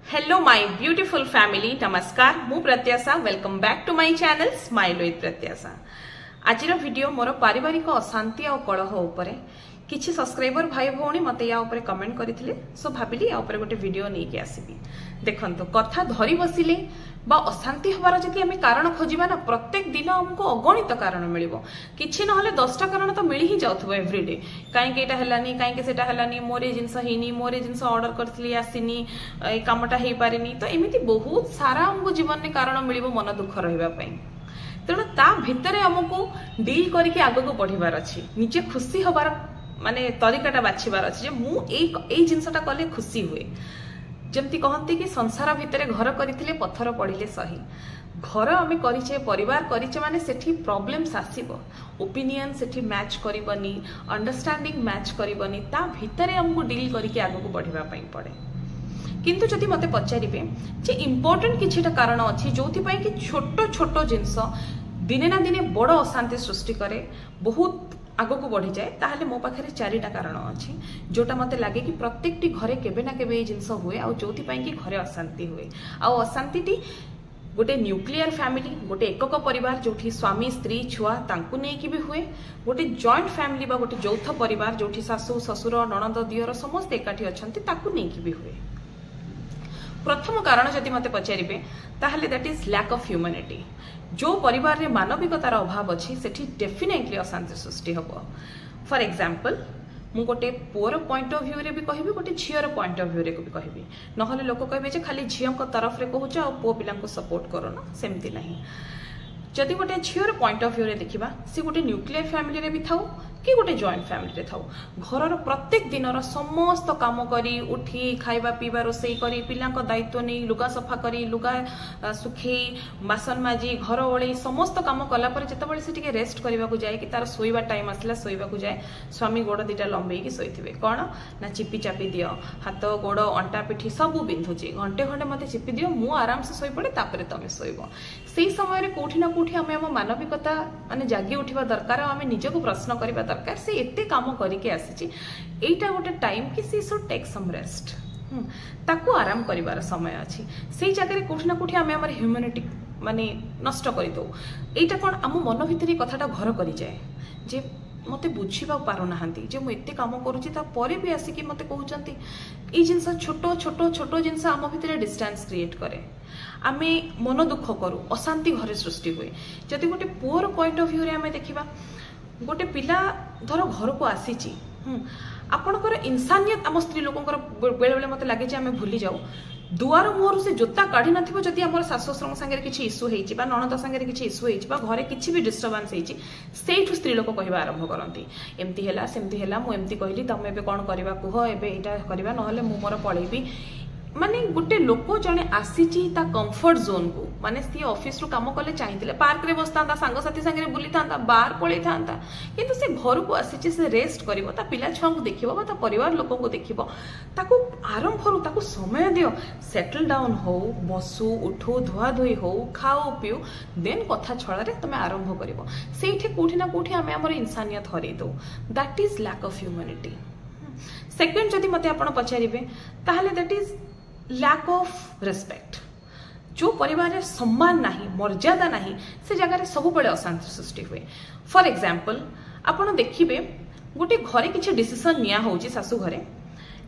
Hello my beautiful family नमस्कार मु Pratyasha welcome back to my channel smile with Pratyasha. आज video मोर पारिवारिक अशांति और कलह उपरे किछि सब्सक्राइबर भाई भौणी मते या ऊपर कमेंट करथिले सो भाबिली या ऊपर गोटे वीडियो नै के आसीबी। देखंतो कथा धरी बसिले बा अशांति हबार जदि आमे कारण खोजिबा ना प्रत्येक दिन हमको अगणित कारण मिलिबो किछि नहले 10टा कारण तो मिली ही जाउथबो एवरीडे काहे के एटा हलानी काहे के सेटा हलानी मोरे जिंस हेनी मोरे जिंस ऑर्डर करथली आसीनी ए कामटा हेई पारेनी तो एमिति बहुत सारा हमको जीवन में कारण मिलिबो मन दुख रहिबा पई। तेणु ता भितरे हमको डील करके आगो को बढ़िबार अछि निजे खुशी हबार माने तरीकाटा बाछिबार अछि जे मु ए जिंसटा कले खुशी हुए। जमती कहते कि संसार भितर घर करथिले पत्थर पड़िले सही घर आमे करिचे परिवार करिचे माने सेठी प्रॉब्लम्स आसीबो ओपिनियन सेठी मैच करिबनी अंडरस्टैंडिंग मैच करिबनी ता भितरे हमको डील करके आगो को बढ़िबा पई पड़े। किंतु जदि मते पचारिबे जे इंपोर्टेंट किछिटा कारण अछि जोथि पई कि छोटो छोटो जिंस दिने ना दिने बड़ अशांति सृष्टि करे बहुत आगो को बढ़ी जाए ताहले मो पाखरे 4टा कारण अछि जोटा मते लागे कि प्रत्येकटी घरे केबे ना केबे ए जिंस हुए आ जोथि पई कि घरे अशांति हुए आ अशांतिटी गोटे न्यूक्लियर फैमिली गोटे एकक परिवार जोठी स्वामी स्त्री छुआ तांकु नै कि भी हुए गोटे जॉइंट फैमिली बा गोटे यौथ परिवार जोठी सासु ससुर ननद दियर समस्त एकाठी अछंती ताकु नै कि भी हुए। प्रथम कारण जदि मते पचारिबे ताहले that is lack of humanity. जो परिवार रे मानविकतार अभाव अछि सेठी डेफिनेटली अशांति सृष्टि हबो। फॉर एग्जांपल मु गोटे पुअर पॉइंट ऑफ व्यू रे भी कहबी गोटे झियर पॉइंट ऑफ व्यू रे भी कहबी नहले लोक कहबे जे खाली झियन को तरफ रे कहूछ आ पो पिलां को सपोर्ट करो ना सेमती नहीं। जदि गोटे झियर पॉइंट ऑफ व्यू रे देखिबा से गोटे न्यूक्लियर फैमिली रे भी थाउ कि गोटे जॉइंट फैमिली रे थाउ घरर प्रत्येक दिनर समस्त काम करी उठी खाइबा पीबा रोसई करी पिलां को दायित्व नै लुगा सफा करी लुगा सुखई बासन माजी घर ओळी समस्त काम कला पर जतबेले से टिके रेस्ट करबा को जाय कि तार सोइबा टाइम आसला सोइबा को जाय स्वामी गोड़ दिटा लंबेई कि सोइथिबे कोन ना चिपी चापी दियो हाथ गोड़ अंटा पिठी सब बिंधुची घंटे घंटे मते चिपी दियो मु आराम से सोइ पड़े तापरे तमे सोइबो। सेही समय रे कोठी ना कोठी हमें हम मानविकता माने जागी उठिबा दरकार हमें निज को प्रश्न करबा दरकार से एते काम करके आसीची एटा गोटे टाइम कि सी शुड टेक सम रेस्ट ताकू आराम करिवार समय अछि सेही जगह रे कोठी ना कोठी हमें हमर ह्यूमैनिटी माने नष्ट करि दो एटा कोन हम मन भितरी कथाटा घर करि जाय जे मते बुझिबा पारो नाहंती जे मु एते काम करूची ता परे भी आसी कि मते कहउचंती ए जिंस छोटो छोटो छोटो जिंस हम भितरे डिस्टेंस क्रिएट करे आमे मन दुख करू अशांति घरे सृष्टि हुए। जदि गोटे पुअर पॉइंट ऑफ व्यू रे आमे देखिबा गोटे पिला धर घर को आसीची आपणकर इंसानियत आम स्त्री लोकंकर बेले बेले मते लागे जे आमे भूली जाऊ दुआर मुहर से जोता काढ़ी नथिबो जदि हमर सासु ससुर संगे किछि इश्यू हेछि बा ननद संगे किछि इश्यू हेछि बा घरे किछि भी डिस्टर्बेंस हेछि सेठु स्त्री लोक कहबा आरंभ करंती एमती हेला सेमती हेला मु एमती कहली तमे एबे कोन करबा कुह एबे एटा करबा नहले मु मोर पळेबी माने गोटे लोक जने आसीची ता कंफर्ट जोन को माने सी ऑफिस रो काम कले चाहितिले पार्क रे बसतांता संग साथी संगे बुली थांता बाहर पळै थांता किंतु से घर को आसीची से रेस्ट करिवो ता पिला छुआ को देखिबो बा ता परिवार लोक को देखिबो ताको आरंभ रो ताको समय दियो सेटल डाउन हो बसु उठो धुआ धोई हो खाओ पियो देन कथा छळा रे तमे आरंभ करिवो सेठी कोठी ना कोठी हमें हमर इंसानियत हरै दो that is lack of humanity. Second जदि मते आपण पचारिबे ताहाले that is lack of respect. जो परिवार रे सम्मान नाही मर्यादा नाही से जगह रे सब बळे अशांति सृष्टि हुए। फॉर एग्जांपल आपण देखिबे गोटे घरे किछि डिसीजन निया होउची सासु घरे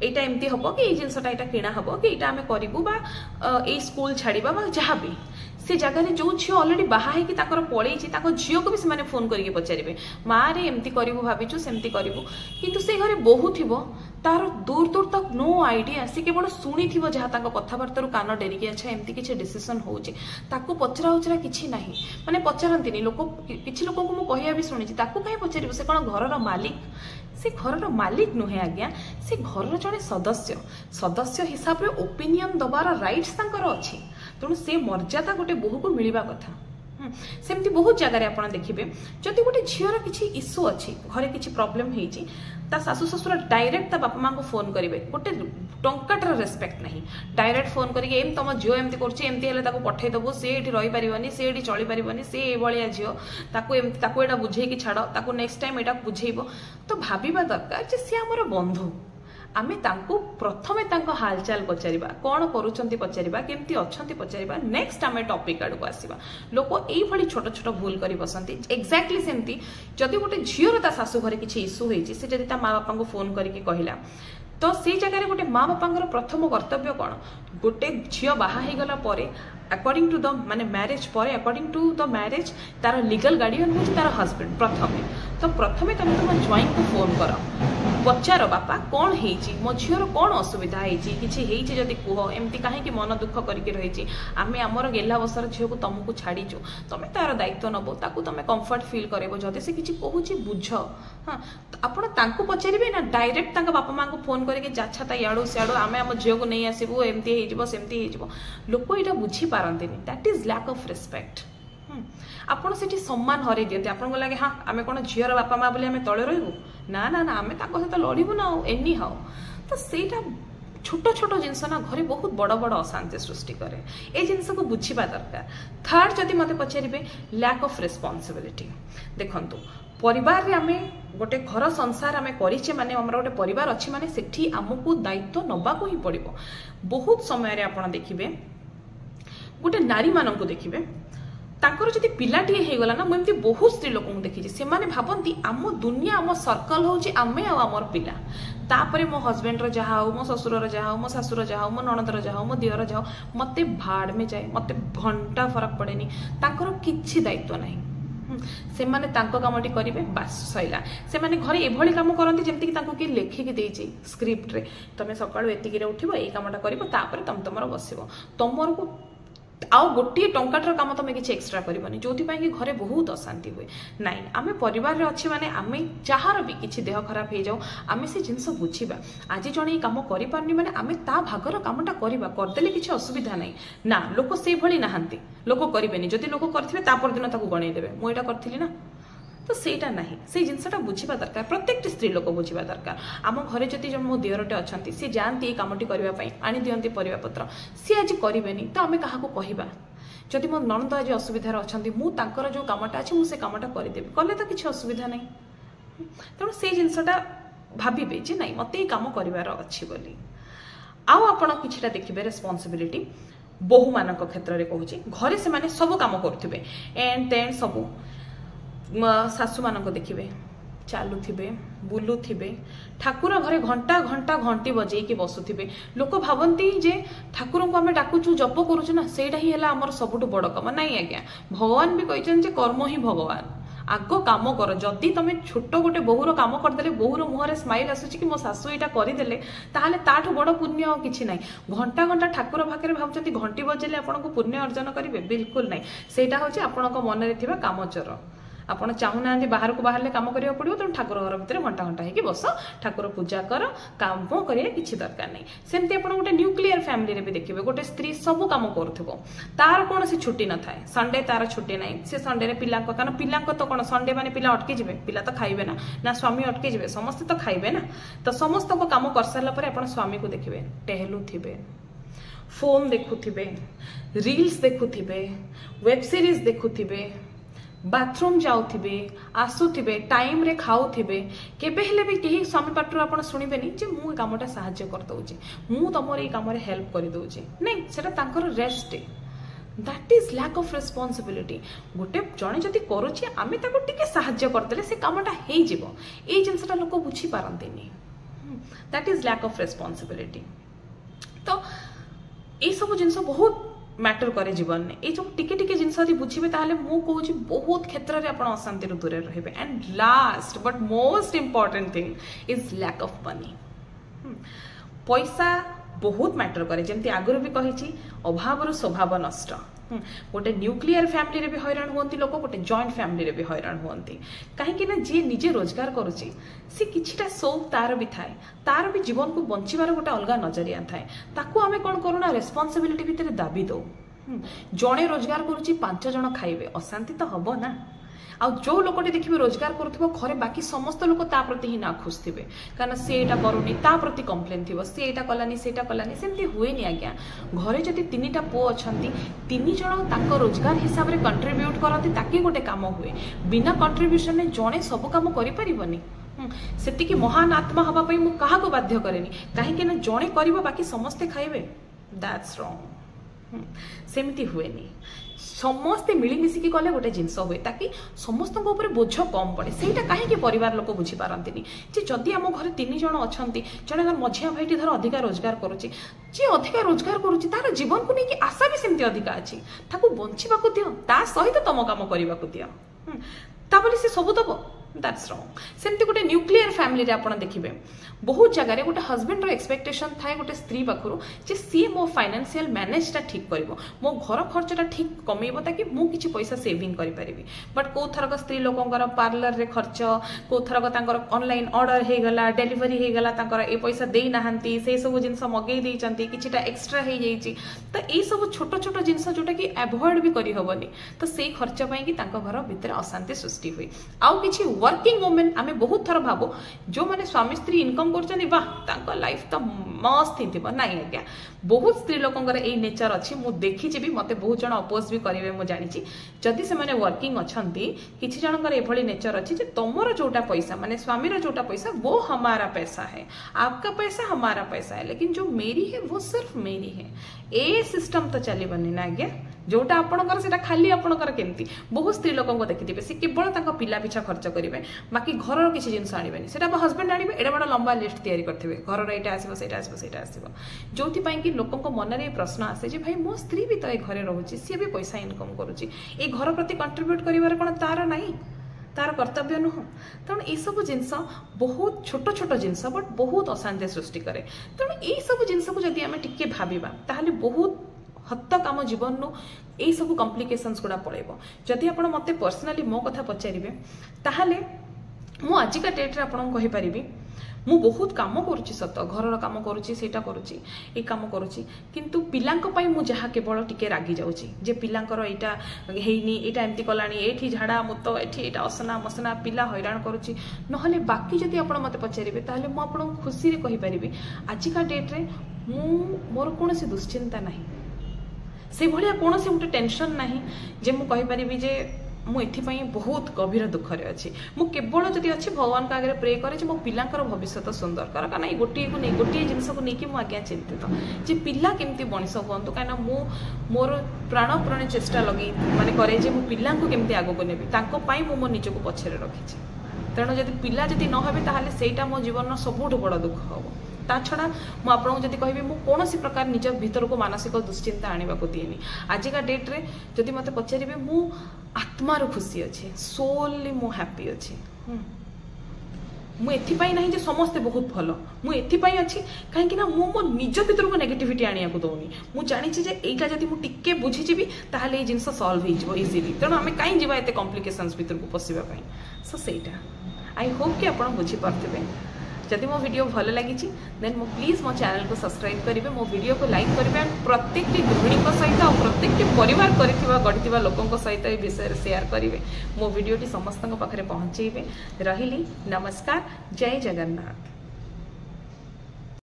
एटा एमती हबो कि ए जिंसटा एटा किना हबो कि एटा हमें करिवु बा ए स्कूल छाड़ीबा बा जहा भी से जगह रे जो झियो ऑलरेडी बाहा है कि ताकर पळेची ताको झियो को भी से माने फोन करके पचारिबे मां रे एमती करिवु भाबिचु सेमती करिवु किंतु से घरे बहु थिबो तार दूर दूर तक नो आइडिया से केवल शुणी थी जहाँ कथबार्ता कान डेरिकी अच्छा एमती किसी डिसीजन होची ताकू पचरा उचरा किसी ना माने पचारती लोक किसी लोक को मुझे भी शुणी कहीं पचार से कौन घर मालिक से घर मालिक नुहे आज्ञा से घर जड़े सदस्य सदस्य हिसाब से ओपिनियन दबार राइट्स अच्छी तेणु से मर्यादा गोटे बोहू को मिलवा कथा। सेमती बहुत जगह आप देखिए जदि गोटे झीर किसी इश्यू अच्छी घरे किसी प्रॉब्लम होती ता सासु ससुर डायरेक्ट ता बापा माँ को फोन करेंगे गोटे टंकाटर रेस्पेक्ट नहीं डायरेक्ट फोन करके तुम झील एमती कर पठे दबु सी ये रही पारनी सी ये चली पारनी सी ये झील एटा बुझे छाड़ नेक्स्ट टाइम एटा बुझेब तो भाविबा दरकार जे सी आमर बंधु आमे तांको प्रथमे तांको हालचाल पचारिबा कोन करूछंती पचारिबा केमती अछंती पचारिबा नेक्स्ट आमे टॉपिक आडको आसीबा लोक एई भली छोट छोट भूल करी बसंती एक्जेक्टली सेमती जदि गोटे झियोर ता सासु घरे किछि इश्यू होईची से जदि ता माँ बापा को फोन करके कहला तो से जगह गोटे माँ बापा प्रथम कर्तव्य कौन गोटे झील बाहा हो गला परे अकॉर्डिंग टू द माने मैरिज पर अकॉर्डिंग टू द मैरिज तार लीगल गार्डियन हूँ तार हस्बैंड प्रथमे तुम तुम ज्वाइन को फोन कर पचार बापा कौन है मो झीर कौन असुविधा होती जदि कह एमती कहीं मन दुख करके रही आम आमर गेला बसर झील को तुमको छाड़ीचु तुम तार दायित्व नब ताकू तुम कंफर्ट फील कर जदि से किसी कहूँ बुझ हाँ आपण पचारे ना डायरेक्ट बापा माँ को फोन करके जाछा याड़ू सियाड़ू आम आम झील को नहीं आसबू एमती सेमती लोक यहाँ बुझीपारती that is lack of respect आपण से सम्मान हर दिखते आपको लगे हाँ आम कौन झीर बापा माँ बोली आम तले रही ना ना ना आम सहित लड़बू ना एनी हाउ तो सेटा छोट छोट जिनस ना घरे बहुत बड़ बड़ अशांति सृष्टि करे ए जिनस को बुझा दरकार थर्ड जदि मत पचारे लैक ऑफ रिस्पांसिबिलिटी देखंतु परिवार रे आमे गोटे घर संसार आमे करिचे माने हमर गोटे परिवार अछि माने सेठी हमकु दायित्व नबा को ही पड़िबो बहुत समय रे आपण देखिबे गोटे नारी मानन को देखिबे तांकर जदि पिलाटी हे गला ना एमती बहुत स्त्री लोक देखी से माने भाबंती आम दुनिया आम सर्कल होची आमे आ आमर पिला तापरे मो हस्बैंड रो जहा हो मो ससुर रो जहा हो मो सासुर जहा हो मो ननद रो जहा हो मो दियर जहा मते भाड़ में जाए मते घंटा फरक पड़ेनी तांकर किछि दायित्व नाही से माने तांको कामटी करिवे बास सइला से माने घरे एभली काम करंती जेमति कि तांको कि लेखिक देइछि स्क्रिप्ट रे तमे सकाळु एतिकी रे उठिबो एई कामटा करिवो तापरे तम तमर बसिबो तमर को आउ गोटे टंकाटर काम तुम किसी एक्सट्रा करनी जो कि घरे बहुत अशांति हुए नाई आम परिवार अच्छे माने आम जार भी किसी देह खराब हो जाऊ आम से जिनस बुझा आज जड़े ये कम कर माने आम ता भागर कामटा करवा करदे किसी असुविधा ना ना लोक से भली नहांती लोक करेनि जदि लोक करेंगे तापर दिन गणईदेवे मुझे करी ना तो सेटा नहीं से जिनसा बुझा दरकार प्रत्येक स्त्री लोक बुझा दरकार आम घरे जदि मो दियरटे अच्छा सी जाती ये कमटी करने आनी दिखती परिवापत्र सी आज करेनि तो आम क्या कहवा जदि मो ननद आज असुविधार अच्छा मुझे जो कमटा अच्छे मुझे कमटा करदेवी कले तो किसी असुविधा नहीं तेणु से जिनसा भावे जे ना मत ये कम करार अच्छी बोली आउ आपण किछिटा देखिबे रेस्पॉन्सिबिलिटी बहु मानक क्षेत्र में कहूँ घरे से माने सब काम करुवे एंड देन सब शाशु मान देखिए चलुवे बुलुवे ठाकुर घरे घंटा घंटा घंटी बजेकी बसुवे लोक भावती जे ठाकुर को आम डाकुचु जप करुचु ना सेटा ही आमर सबुठ बड़ कम नाई आज्ञा भगवान भी कहते कर्म ही भगवान आग काम कर जदि तुम छोट गोटे बोहूर काम करदे बोहूर मुहर स्माइल आसूची कि मो शाशु यहाँ करदे ताहले ताठू बड़ पुण्य किसी ना घंटा घंटा ठाकुर पाखे भावुंट घंटी बजेले आपको पुण्य अर्जन करेंगे बिल्कुल ना सेटा हूँ आपण मन में कामचोर आपण चाहूना बाहर को बाहर काम करा पड़ो तेणु ठाकुर घर भितर घंटा घंटा होगी बस ठाकुर पूजा कर काम करिया किसी दरकार नहीं सेमती आप गोटे न्यूक्लियर फैमिली भी देखिए गोटे स्त्री सब कम करुव तार कौन सी छुट्टी न थाए संडे तार छुट्टी ना से संडे पिला कारण पिला तो कौन संडे माने पिला अटकी जाए पिला तो खाइबे ना स्वामी अटकी जाए समस्ते तो खाइबे ना तो समस्त को कम कर सारा पर आप स्वामी को देखिए टहलु थे फोन देखुवे रील्स देखुवे वेब सीरीज देखुवे बाथरूम जाऊे आसुवे टाइम रे खाऊे केबे हेले भी कहीं स्वामी पाटर आप शुणबेनि जे मु कामटा साहाय्य करदे मु तुम ये कम हेल्प करदे नहीं सेटा तांकर rest that is lack of responsibility गोटे जड़े जदि करुचे आम टे साहाय्य करदे से कामटा हो जिनसा लोक बुझी पारती that is lack of responsibility तो ये सब जिनस बहुत मैटर करे जीवन में ये जो टिके टिके जिनस यदि बुझे ताहले मु कहूँ बहुत क्षेत्र में आप अशांति दूर रहे and last but most important thing is lack of money पैसा बहुत मैटर करे जमती आगुरी भी कही अभाव स्वभाव नष्ट गोटे न्यूक्लियर फैमिली रे भी हैरान हुआ लोक गोटे जॉइंट फैमिली रे भी हैरान हुआ कहीं जी निजे रोजगार करुच्ची सी किछिटा शौक तार भी थाए तार भी जीवन को बंचार गोटे अलग नजरिया थाए ताकू आमे कौन करूना रेस्पॉन्सिबिलिटी भितर दाबी दो जड़े रोजगार करुच्ची 5 जन खाइबे अशांति तो हम ना आ जो लोकटी देखिए रोजगार करुव घरे बाकी समस्त लोक ता प्रति ही ना खुश थे कारण सी यहाँ करूनी ता प्रति कम्प्लेन थी सी यहाँ कलानी सेटा कलानी सेमती हुए आज्ञा घरे जदि 3टा पुओ अच्छा 3 जन रोजगार हिसाब से कंट्रीब्यूट करती ताकि गोटे काम हुए बिना कंट्रीब्यूशन में जड़े सब कम कर सेतिकी महान आत्मा हवा पई मु काहा को बाध्य करेनी काहे ना जणे करिवो बाकी समस्ते खाइबे दैट्स रॉन्ग सेमती हुएनी समस्ते मिलीमिशिकी कले गोटे जिनस हुए ताकि समस्त बोझ कम पड़े सेटा कहीं परिवार लोक बुझी पारती जे जदि आम घर 3 जन अच्छा जड़े मझिया भाईटी धर अधिका रोजगार करुच्ची जी अधिका रोजगार करुच्ची तार जीवन को लेकिन आशा भी सेमती अधिका अच्छी ताकू बंचवा दियो ता सहित तुम काम करने को दियो ताबले से सब दब दैट्स रॉन्ग सेमती गोटे न्यूक्लियर फैमिली रे आपण देखिबे बहुत जगह गोटे हस्बैंड रो एक्सपेक्टेशन थाए गोटे स्त्री पाखरु जे सी मो फाइनेंशियल मैनेजटा ठीक करिवो मो घर खर्चटा ठीक कमेइबो ताकि मु किछि पैसा सेविंग करि परिबि बट को थरक स्त्री लोकंकर पार्लर रे खर्च को थरक तांकर ऑनलाइन ऑर्डर हे गला डिलीवरी हे गला तांकर ए पैसा देई नाहंती से सब जिंस मगेई देई चंती किछिटा एक्स्ट्रा हे जाईची त ए सब छोट छोट जिंस जोटा कि अवॉइड भी करि होबनी त से खर्च पई कि तांकर घर भितर अशांति सृष्टि होई आउ किछि वर्किंग वुमेन आमे बहुत थर भाबो जो माने स्वामी स्त्री इनकम करछनी वाह तांको लाइफ तो मस्त हिथिबो नाही आज्ञा बहुत स्त्री लोकंकर ए नेचर अछि मु देखि जेबी मते बहुत जण अपोज भी करिवे मु जानिछि जदि से माने वर्किंग अछंती किछि जनकर एभली नेचर अछि जे तमरो जोटा पैसा माने स्वामी रो जोटा पैसा वो हमारा पैसा है आपका पैसा हमारा पैसा है लेकिन जो मेरी है वो सिर्फ मेरी है ए सिस्टम तो चलीबनी ना आज्ञा जोटा आपणकर सेटा खाली आपणकर केमती बहुत स्त्री लोकंको देखिथिबे से केवल तांको पिला पिछा खर्च करिवे बाकी घरर किछि जिंस आनिबेनी सेटा हस्बैंड आनिबे एडा बडा लंबा लिस्ट तैयारी करथिबे घरर एटा आसीबो सेटा आसीबो जोथि पई कि लोकंको मन रे प्रश्न आसे जे भाई मो स्त्री भी तो ए घरे रहूची सी भी पैसा इनकम करूची ए घर प्रति कंट्रीब्यूट करिवार कोन तार नाही तार कर्तव्य नुह तेणु ये सब जिनस बहुत छोट छोट जिनस बट बहुत अशांति सृष्टि करे तेणु ये सब जिनस को जदि आमे टिके भाबिबा ताहले बहुत हद तक आम जीवन नु यही सब कॉम्प्लिकेशंस गुड़ा पड़ेबो जदि आपण मते पर्सनली मो कथा पचारिबे ताहले मु आजिका डेट रे आपण कहि परिबी मु बहुत काम करूची सत घरर काम करूची सेटा करूची ए काम करूची किंतु पिलांक पई मु जहा केवल टिके रागी जाउची जे पिलांकर एटा हेइनी एटा एम्ति कलानी एठी झाडा मुत एठी एटा असना मसना पिला हैरान करूची नहले बाकी जदि आपण मते पचारिबे ताहले मु आपण खुशी रे कहि परिबी आजिका डेट रे मु मोर कोनोसी दुश्चिंता नाही से भलिया कोनोसी मुटे टेंशन नाही जे मु कहि परिबी जे मु एथिपाई बहुत गभीर दुख रे अछि मु केवल जदि अछि भगवान का आगे प्रे करे जे मो पिलांकर भविष्य सुंदर कर काना गोटे को नहीं गोटे जिनस को नहीं कि मु आज्ञा चिंतित जे पिला केमती मनीष हुंतु काना मु मोर प्राणपूर्ण चेष्टा लगी माने करे जे मु पिला को केमती आगो को नेबी तांको पाई मु मो निज को पछरे रखिछि तेणु जदि पिला जदि न होबे ताहाले सेटा मो जीवन सबुठ बड़ दुख हबो ता छड़ा मु आपन जदि कहबी मु कोनोसी प्रकार निज भीतर को मानसिक दुश्चिंता आनिबा को दिएनी आजिका डेट रे जदि मते पचारिबे मु आत्मार खुशी अच्छे सोलली मु हैप्पी अच्छे मु एथिपाई नहीं जे समस्ते बहुत भल मु एथिपाई अच्छी कहीं ना मु मो निज भीतर को नेगेटिविटी आनिया को दउनी मु जानि छी जे एटा जदि मु टिके बुझी जिबी ताहाले ए जिंस सॉल्व हो जिवो इजीली तेणु आमे काई जिबा एते कॉम्प्लिकेशंस भीतर को पसिबा पई सो सेटा आई होप कि आपण बुझी पारथिबे जदि मो वीडियो भल लगी देन मो प्लीज मो चैनल को सब्सक्राइब करेंगे मो वीडियो को लाइक करेंगे एंड प्रत्येक गृहिणी सहित और प्रत्येक परिवार गढ़ी लोकों सहित ए विषय शेयर करेंगे मो वीडियो समस्त पाखे पहुँचे रही नमस्कार जय जगन्नाथ।